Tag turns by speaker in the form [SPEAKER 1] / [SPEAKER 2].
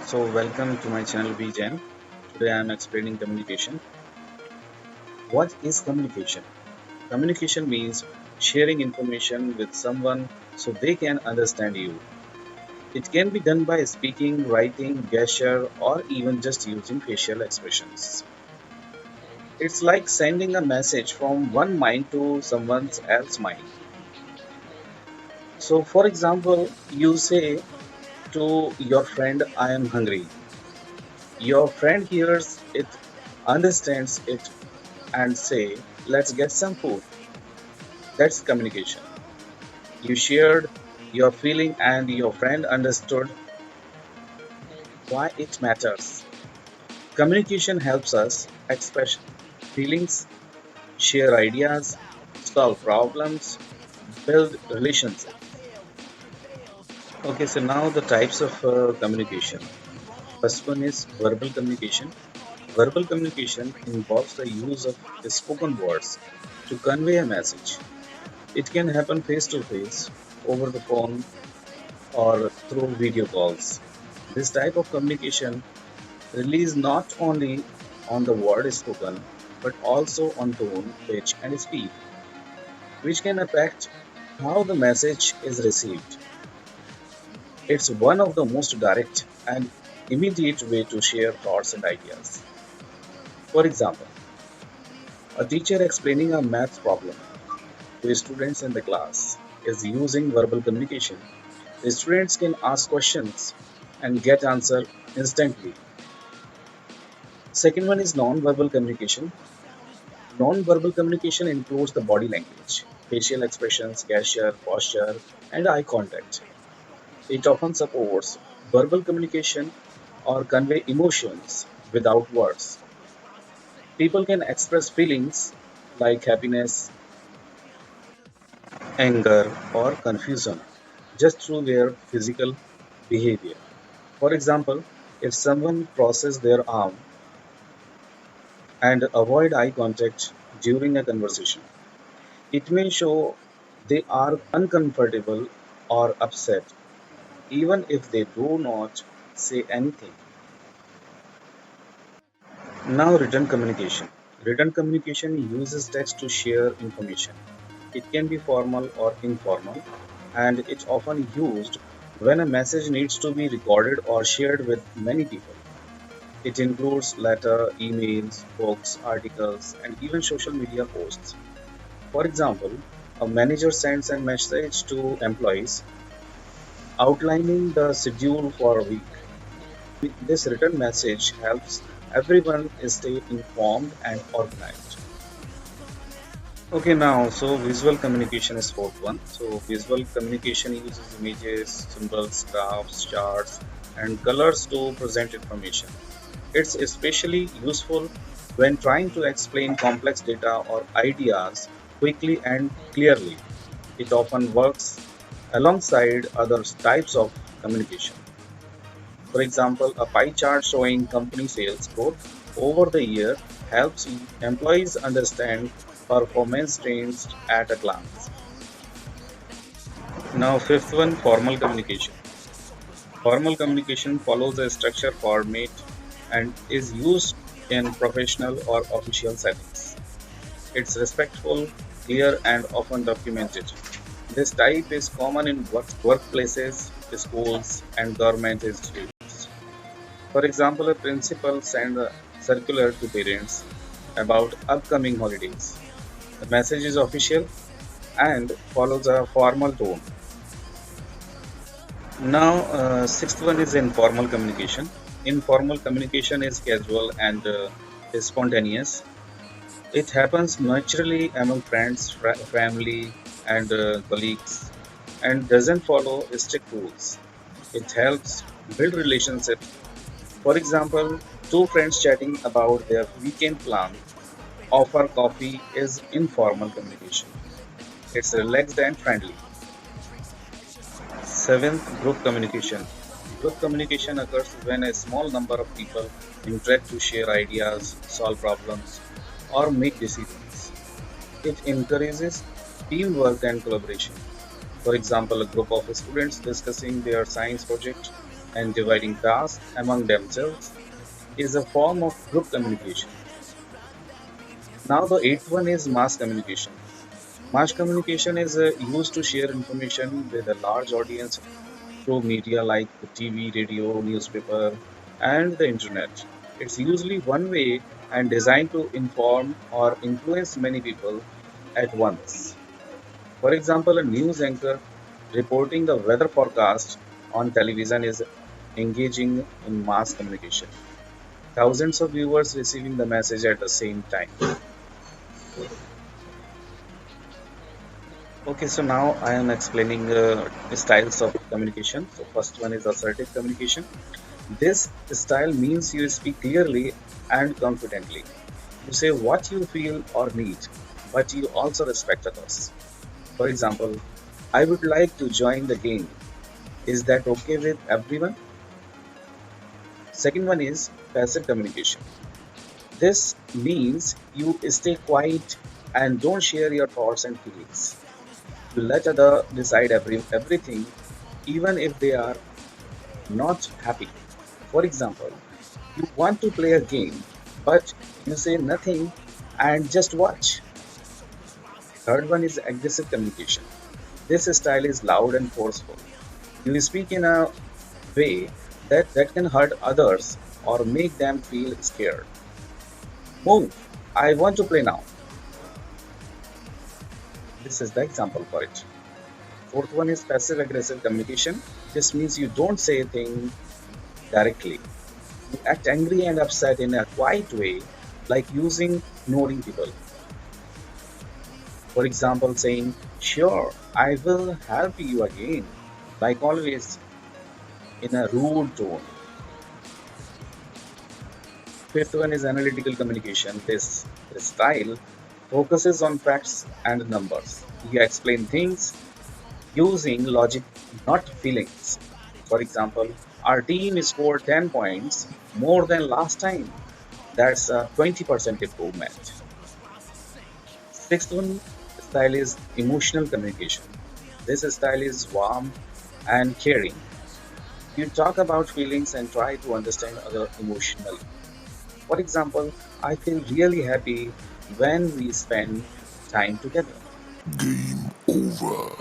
[SPEAKER 1] So welcome to my channel Jain. Today I am explaining communication. What is communication? Communication means sharing information with someone so they can understand you. It can be done by speaking, writing, gesture, or even just using facial expressions. It's like sending a message from one mind to someone else's mind. So, for example, you say to your friend, I am hungry. Your friend hears it, understands it, and say, let's get some food. That's communication. You shared your feeling and your friend understood why it matters. Communication helps us express feelings, share ideas, solve problems, build relationships. Okay, so now the types of communication. First one is verbal communication. Verbal communication involves the use of spoken words to convey a message. It can happen face to face, over the phone, or through video calls. This type of communication relies not only on the word spoken, but also on tone, pitch, and speed, which can affect how the message is received. It's one of the most direct and immediate way to share thoughts and ideas. For example, a teacher explaining a math problem to students in the class is using verbal communication. The students can ask questions and get answer instantly. Second one is non-verbal communication. Non-verbal communication includes the body language, facial expressions, gesture, posture, and eye contact. It often supports verbal communication or convey emotions without words. People can express feelings like happiness, anger, or confusion just through their physical behavior. For example, if someone crosses their arm and avoid eye contact during a conversation, it may show they are uncomfortable or upset, even if they do not say anything. Now, written communication. Written communication uses text to share information. It can be formal or informal, and it's often used when a message needs to be recorded or shared with many people. It includes letter, emails, books, articles, and even social media posts. For example, a manager sends a message to employees outlining the schedule for a week. This written message helps everyone stay informed and organized. Okay, now, so visual communication is fourth one. So visual communication uses images, symbols, graphs, charts, and colors to present information. It's especially useful when trying to explain complex data or ideas quickly and clearly. It often works alongside other types of communication. For example, a pie chart showing company sales growth over the year helps employees understand performance trends at a glance. Now, fifth one, formal communication. Formal communication follows a structured format and is used in professional or official settings. It's respectful, clear, and often documented. This type is common in workplaces, schools, and government institutes. For example, a principal sends a circular to parents about upcoming holidays. The message is official and follows a formal tone. Now, sixth one is informal communication. Informal communication is casual and spontaneous. It happens naturally among friends, family, and colleagues, and doesn't follow strict rules. It helps build relationships. For example, two friends chatting about their weekend plan offer coffee is informal communication. It's relaxed and friendly. Seventh, group communication. Group communication occurs when a small number of people interact to share ideas, solve problems, or make decisions. It encourages teamwork and collaboration. For example, a group of students discussing their science project and dividing tasks among themselves is a form of group communication. Now, the eighth one is mass communication. Mass communication is used to share information with a large audience through media like TV, radio, newspaper, and the internet. It's usually one way and designed to inform or influence many people at once. For example, a news anchor reporting the weather forecast on television is engaging in mass communication. Thousands of viewers receiving the message at the same time. Okay, so now I am explaining styles of communication. So, first one is assertive communication. This style means you speak clearly and confidently. You say what you feel or need, but you also respect others. For example, I would like to join the game. Is that okay with everyone? Second one is passive communication. This means you stay quiet and don't share your thoughts and feelings. You let other decide everything, even if they are not happy. For example, you want to play a game, but you say nothing and just watch. Third one is aggressive communication. This style is loud and forceful. You speak in a way that can hurt others or make them feel scared. Move. I want to play now. This is the example for it. Fourth one is passive aggressive communication. This means you don't say things directly. You act angry and upset in a quiet way, like using ignoring people. For example, saying, sure, I will help you again, like always, in a rude tone. Fifth one is analytical communication. This style focuses on facts and numbers. You explain things using logic, not feelings. For example, our team scored 10 points more than last time. That's a 20% improvement. Sixth one style is emotional communication. This style is warm and caring. You talk about feelings and try to understand other emotionally. For example, I feel really happy when we spend time together.
[SPEAKER 2] Game over.